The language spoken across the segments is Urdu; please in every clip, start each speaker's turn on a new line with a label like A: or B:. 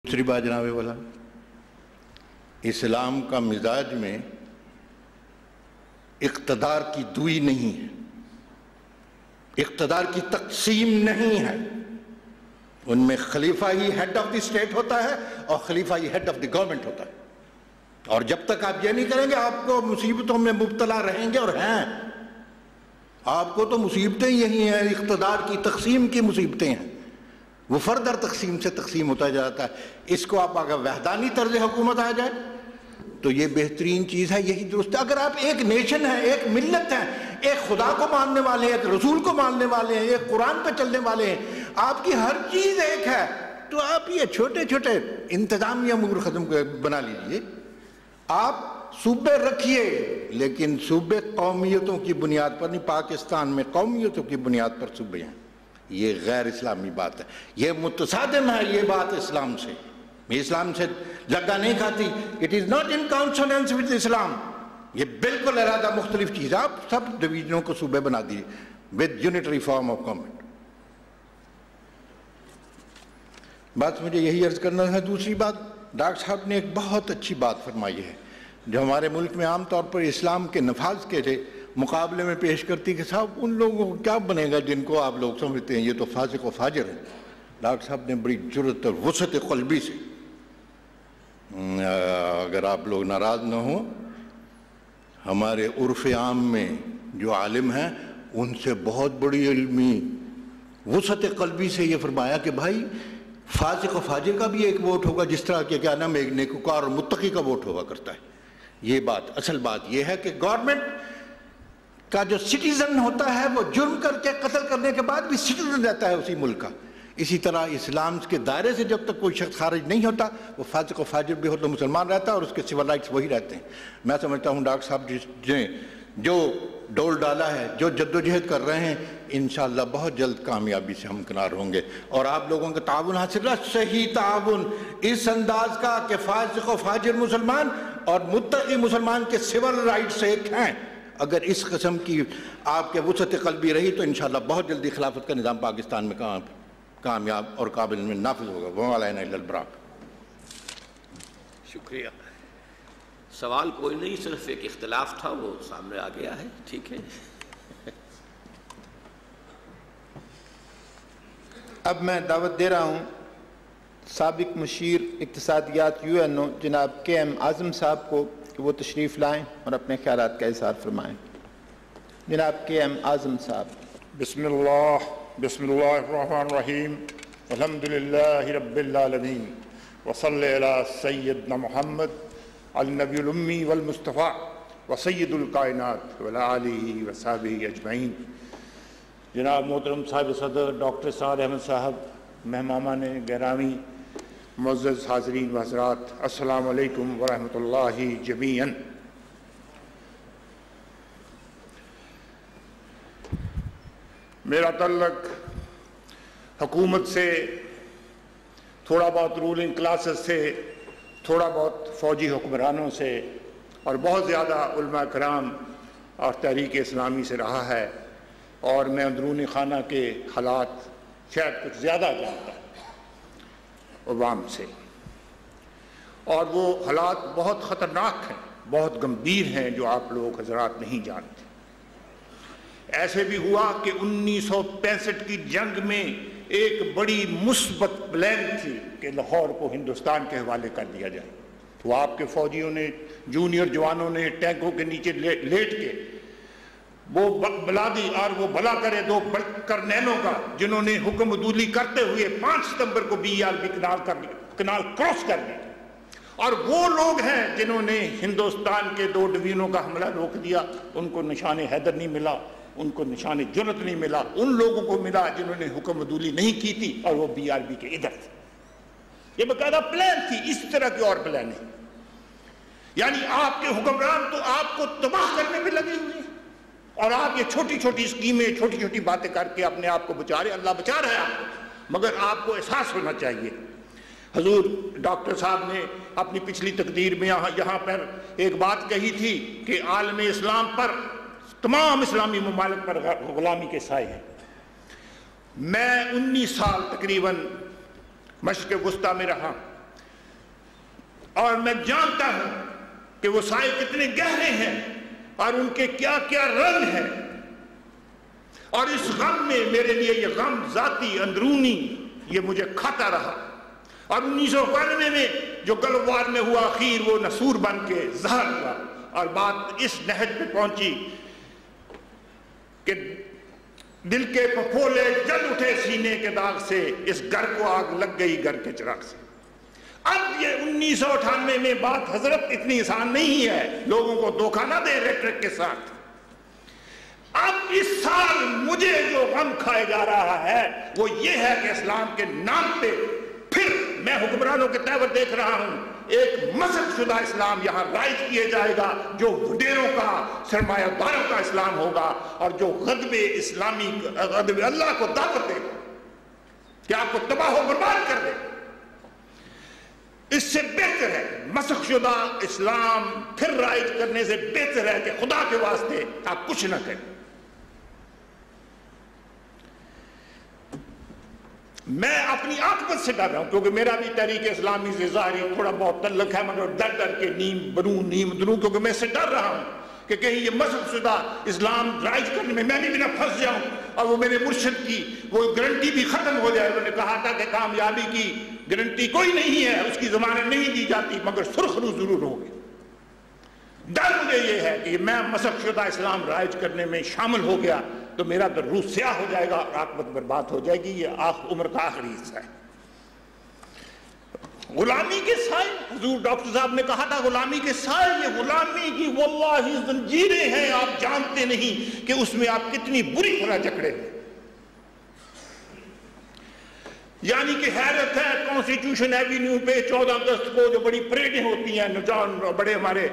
A: دوسری بات جناب والا، اسلام کا مزاج میں اقتدار کی دوئی نہیں ہے، اقتدار کی تقسیم نہیں ہے۔ ان میں خلیفہ he had of the state ہوتا ہے اور خلیفہ he had of the government ہوتا ہے، اور جب تک آپ یہ نہیں کریں گے آپ کو مصیبتوں میں مبتلا رہیں گے، اور ہیں آپ کو تو مصیبتیں یہی ہیں، اقتدار کی تقسیم کی مصیبتیں ہیں، وہ فردر تقسیم سے تقسیم ہوتا جاتا ہے۔ اس کو آپ اگر وحدانی طرز حکومت آ جائے تو یہ بہترین چیز ہے، یہی درست ہے۔ اگر آپ ایک نیشن ہیں، ایک ملت ہیں، ایک خدا کو ماننے والے ہیں، ایک رسول کو ماننے والے ہیں، ایک قرآن پہ چلنے والے ہیں، آپ کی ہر چیز ایک ہے، تو آپ یہ چھوٹے چھوٹے انتظامی امور ختم بنا لیجئے۔ آپ صوبے رکھیے لیکن صوبے قومیتوں کی بنیاد پر نہیں، پاکستان میں قومیتوں کی بنیاد پر صوبے ہیں، یہ غیر اسلامی بات ہے، یہ متصادم ہے یہ بات اسلام سے، یہ اسلام سے جگہ نہیں کھاتی۔ It is not in consonance with Islam, یہ بالکل ارادہ مختلف چیز ہے۔ آپ سب ڈویژنوں کو صوبے بنا دیجیے with unitary form of government. بات مجھے یہی عرض کرنا ہے۔ دوسری بات، ڈاکٹر صاحب نے ایک بہت اچھی بات فرمائی ہے جو ہمارے ملک میں عام طور پر اسلام کے نفاذ کے مقابلے میں پیش کرتی کہ صاحب ان لوگوں کو کیا بنے گا جن کو آپ لوگ سمجھتے ہیں یہ تو فاسق و فاجر ہیں۔ ڈاکٹر صاحب نے بڑی جرأت اور وسعت قلبی سے، اگر آپ لوگ ناراض نہ ہوں، ہمارے عرف عام میں جو عالم ہیں ان سے بہت بڑی علمی وسعت قلبی سے یہ فرمایا کہ بھائی فاسق و فاجر کا بھی ایک ووٹ ہوگا جس طرح کہ کیا نام ایک نیکوکار اور متقی کا ووٹ ہوا کرتا ہے۔ یہ بات، اصل بات یہ ہے کہ گورنمنٹ کا جو سٹیزن ہوتا ہے وہ جرم کر کے قتل کرنے کے بعد بھی سٹیزن رہتا ہے اسی ملک کا۔ اسی طرح اسلام کے دائرے سے جب تک کوئی شخص خارج نہیں ہوتا وہ فاسق و فاجر بھی ہو تو مسلمان رہتا ہے اور اس کے سول رائٹس وہی رہتے ہیں۔ میں سمجھتا ہوں ڈاکٹر صاحب نے جو ڈول ڈالا ہے، جو جدوجہد کر رہے ہیں، انشاءاللہ بہت جلد کامیابی سے ہمکنار ہوں گے، اور آپ لوگوں کا تعاون حاصل رہا، صحیح تعاون اس انداز کا کہ فاسق و فاجر مسلمان اور متقی مسلمان کے سول رائٹس ایک ہیں۔ اگر اس قسم کی آپ کے وسعت قلبی رہی تو انشاءاللہ بہت جلدی خلافت کا نظام پاکستان میں کامیاب اور قابل میں نافذ ہوگا۔ وَمَا عَلَيْنَا إِلَّا الْبَلَاغُ۔
B: شکریہ۔ سوال کوئی نہیں، صرف ایک اختلاف تھا، وہ سامنے آ گیا ہے، ٹھیک ہے۔
C: اب میں دعوت دے رہا ہوں سابق مشیر اقتصادیات UNO جناب KM اعظم صاحب کو کہ وہ تشریف لائیں اور اپنے خیالات کا اظہار فرمائیں۔ جناب KM اعظم صاحب۔
D: بسم اللہ الرحمن الرحیم، الحمدللہ رب العالمین، وصلی علی سیدنا محمد النبی الامی والمصطفیٰ وسید الکائنات وعلی آلہ وصحبہ اجمعین۔ جناب محترم صاحب صدر ڈاکٹر سعد احمد صاحب، مہمانان گرامی، معزز حاضرین و حضرات، السلام علیکم ورحمۃ اللہ جمیعاً۔ میرا تعلق حکومت سے، تھوڑا بہت رولنگ کلاسز سے، تھوڑا بہت فوجی حکمرانوں سے، اور بہت زیادہ علماء کرام اور تحریک اسلامی سے رہا ہے، اور میں اندرون خانہ کے حالات شاید کچھ زیادہ جانتا ہوں عوام سے، اور وہ حالات بہت خطرناک ہیں، بہت گمبھیر ہیں جو آپ لوگ حضرات نہیں جانتے۔ ایسے بھی ہوا کہ 1965 کی جنگ میں ایک بڑی مثبت پلان تھی کہ لاہور کو ہندوستان کے حوالے کر دیا جائے، تو آپ کے فوجیوں نے، جونیئر جوانوں نے ٹینکوں کے نیچے لیٹ کے وہ بلا دی، اور وہ بلا کرے دو کرنیلوں کا جنہوں نے حکم عدولی کرتے ہوئے 5 ستمبر کو BRB کنال کراس کر دی، اور وہ لوگ ہیں جنہوں نے ہندوستان کے 2 ڈویژنوں کا حملہ روک دیا۔ ان کو نشان حیدر نہیں ملا، ان کو نشان جرأت نہیں ملا، ان لوگوں کو ملا جنہوں نے حکم عدولی نہیں کی تھی اور وہ BRB کے ادھر تھے۔ یہ باقاعدہ پلان تھی، اس طرح کی اور پلان ہے، یعنی آپ کے حکمران تو آپ کو تباہ کرنے میں لگے ہوئے ہیں، اور آپ یہ چھوٹی چھوٹی اسکیمیں، چھوٹی چھوٹی باتیں کر کے اپنے آپ کو بچا رہے۔ اللہ بچا رہا ہے آپ کو، مگر آپ کو احساس ہونا چاہیے۔ حضور ڈاکٹر صاحب نے اپنی پچھلی تقریر میں یہاں پر ایک بات کہی تھی کہ عالم اسلام پر، تمام اسلامی ممالک پر غلامی کے سائے ہیں۔ میں 19 سال تقریباً مشرق وسطیٰ میں رہا، اور میں جانتا ہوں کہ وہ سائے کتنے گہرے ہیں اور ان کے کیا کیا رنگ ہیں، اور اس غم میں میرے لیے یہ غم ذاتی اندرونی یہ مجھے کھاتا رہا، اور 1992 میں جو گلف وار میں ہوا اخیر وہ نسور بن کے زہر ہوا، اور بات اس نہج پہ پہنچی کہ دل کے پھپھولے جل اٹھے سینے کے داغ سے، اس گھر کو آگ لگ گئی گھر کے چراغ سے۔ اب یہ 1998 میں بات حضرت اتنی آسان نہیں ہے، لوگوں کو دھوکہ نہ دے ریٹرک کے ساتھ۔ اب اس سال مجھے جو غم کھائے جا رہا ہے وہ یہ ہے کہ اسلام کے نام پہ پھر میں حکمرانوں کے تیور دیکھ رہا ہوں، ایک مسخ شدہ اسلام یہاں رائج کیے جائے گا جو وڈیروں کا سرمایہ داروں کا اسلام ہوگا، اور جو غضب اسلامی غضب اللہ کو دعوت دے گا کہ آپ کو تباہ و برباد کر دے۔ اس سے بہتر ہے مسخ شدہ اسلام پھر رائج کرنے سے بہتر ہے کہ خدا کے واسطے آپ کچھ نہ کریں۔ میں اپنی عاقبت سے ڈر رہا ہوں کیونکہ میرا بھی تحریک اسلامی سے ظاہری تھوڑا بہت تعلق ہے، مگر ڈر ڈر کے نیم بنوں نیم دروں، کیونکہ میں اس سے ڈر رہا ہوں کہ کہیں یہ مسخ شدہ اسلام رائج کرنے میں میں بھی نہ پھنس جاؤں اور وہ میرے مرشد کی وہ گارنٹی بھی ختم ہو جائے۔ انہوں نے کہا تھا کہ کامیابی کی گارنٹی کوئی نہیں ہے، اس کی ضمانت نہیں دی جاتی، مگر سرخ رو ضرور ہوگی۔ ڈر مجھے یہ ہے کہ میں مسخ شدہ اسلام رائج کرنے میں شامل ہو گیا تو میرا تو روح سیاہ ہو جائے گا اور عاقبت برباد ہو جائے گی۔ یہ عمر کا آخری حصہ ہے۔ غلامی کے سائے، حضور ڈاکٹر صاحب نے کہا تھا غلامی کے سائے، یہ غلامی کی واللہ زنجیریں ہیں، آپ جانتے نہیں کہ اس میں آپ کتنی بری طرح جکڑے ہیں۔ یعنی کہ حیرت ہے، کانسٹیٹیوشن ایوینیو پہ 14 اگست کو جو بڑی پریڈیں ہوتی ہیں، بڑے ہمارے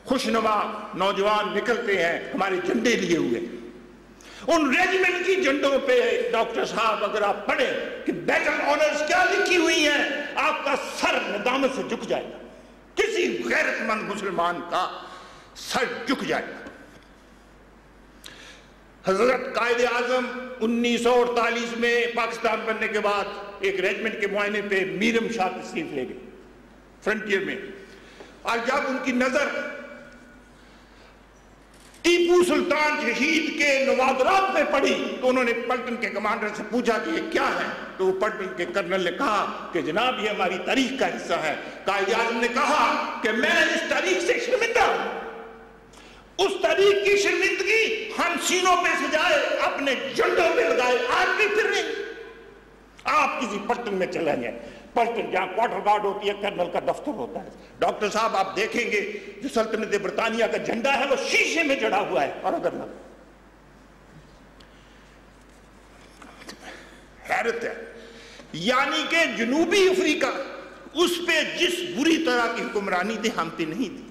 D: خوشنما نوجوان نکلتے ہیں ہمارے جھنڈے لیے ہوئے، ان ریجمنٹ کی جھنڈوں پہ ڈاکٹر صاحب اگر آپ پڑھیں کہ بیٹل آنرز کیا لکھی ہوئی ہیں، آپ کا سر ندامت سے جھک جائے گا، کسی غیرت مند مسلمان کا سر جھک جائے گا۔ حضرت قائد اعظم 1948 میں پاکستان بننے کے بعد ایک ریجمنٹ کے معائنے پہ میرم شاہ تشریف لے گئے فرنٹیئر میں، اور جب ان کی نظر ٹیپو سلطان شہید کے نوادرات میں پڑی تو انہوں نے پلٹن کے کمانڈر سے پوچھا کہ یہ کیا ہے، تو وہ پلٹن کے کرنل نے کہا کہ جناب یہ ہماری تاریخ کا حصہ ہے۔ قائد اعظم نے کہا کہ میں اس تاریخ سے شرمندہ ہوں، اس تاریخ کی شرمندگی ہم سینوں پہ سجائے اپنے جھنڈوں پہ لگائے آج بھی پھر رہے۔ آپ کسی پلٹن میں چلیں گے، پلٹن جہاں کوارٹر گارڈ ہوتی ہے، کرنل کا دفتر ہوتا ہے، ڈاکٹر صاحب آپ دیکھیں گے جو سلطنت برطانیہ کا جھنڈا ہے وہ شیشے میں جڑا ہوا ہے، اور اگر نہ حیرت ہے۔ یعنی کہ جنوبی افریقہ اس پہ جس بری طرح کی حکمرانی تھی ہم پہ نہیں تھی،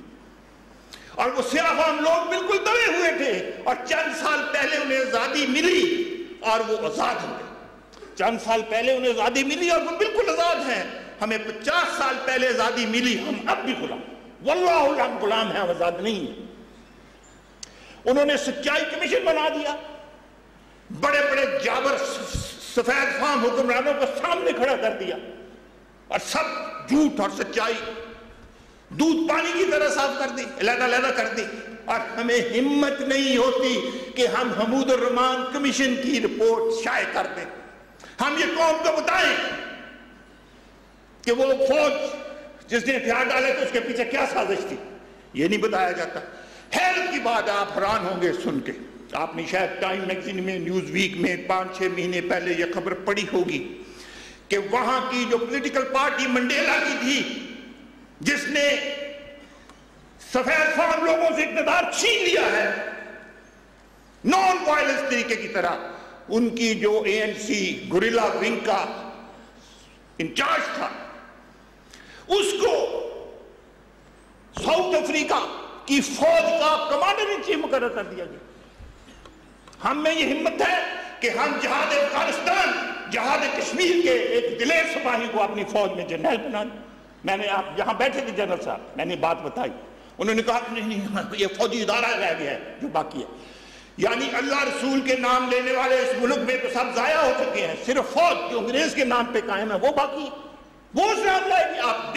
D: اور وہ سیاہ فام لوگ بالکل دبے ہوئے تھے، اور چند سال پہلے انہیں آزادی ملی اور وہ آزاد ہو گئے۔ چند سال پہلے انہیں آزادی ملی اور وہ بالکل آزاد ہیں۔ ہمیں 50 سال پہلے آزادی ملی، ہم اب بھی غلام، واللہ ہم غلام ہیں، ہم آزاد نہیں ہیں۔ انہوں نے سچائی کمیشن بنا دیا، بڑے بڑے جابر سفید فام حکمرانوں کو سامنے کھڑا کر دیا، اور سب جھوٹ اور سچائی دودھ پانی کی طرح صاف کر دی، علیحدہ علیحدہ کر دی، اور ہمیں ہمت نہیں ہوتی کہ ہم حمود الرحمان کمیشن کی رپورٹ شائع کر دیں۔ ہم یہ قوم کو بتائیں کہ وہ فوج جس نے ہتھیار ڈالے تو اس کے پیچھے کیا سازش تھی، یہ نہیں بتایا جاتا۔ حیرت کی بات ہے، آپ حیران ہوں گے سن کے، آپ نے شاید ٹائم میگزین میں، نیوز ویک میں 5-6 مہینے پہلے یہ خبر پڑھی ہوگی کہ وہاں کی جو پولیٹیکل پارٹی منڈیلا کی تھی، جس نے سفید فام لوگوں سے اقتدار چھین لیا ہے نان وائلنس طریقے کی طرح، ان کی جو ANC گوریلا ونگ کا انچارج تھا، اس کو ساؤتھ افریقہ کی فوج کا کمانڈر ان چیف مقرر کر دیا گیا۔ ہم میں یہ ہمت ہے کہ ہم جہاد افغانستان، جہاد کشمیر کے ایک دلیر سپاہی کو اپنی فوج میں جنرل بنا دیں۔ میں نے، آپ یہاں بیٹھے تھے جنرل صاحب، میں نے بات بتائی، انہوں نے کہا نہیں یہ فوجی ادارہ رہ گیا ہے جو باقی ہے، یعنی اللہ رسول کے نام لینے والے اس ملک میں تو سب ضائع ہو چکے ہیں، صرف فوج جو انگریز کے نام پہ قائم ہے وہ باقی ہے، وہ اسلام لائے گی۔ آپ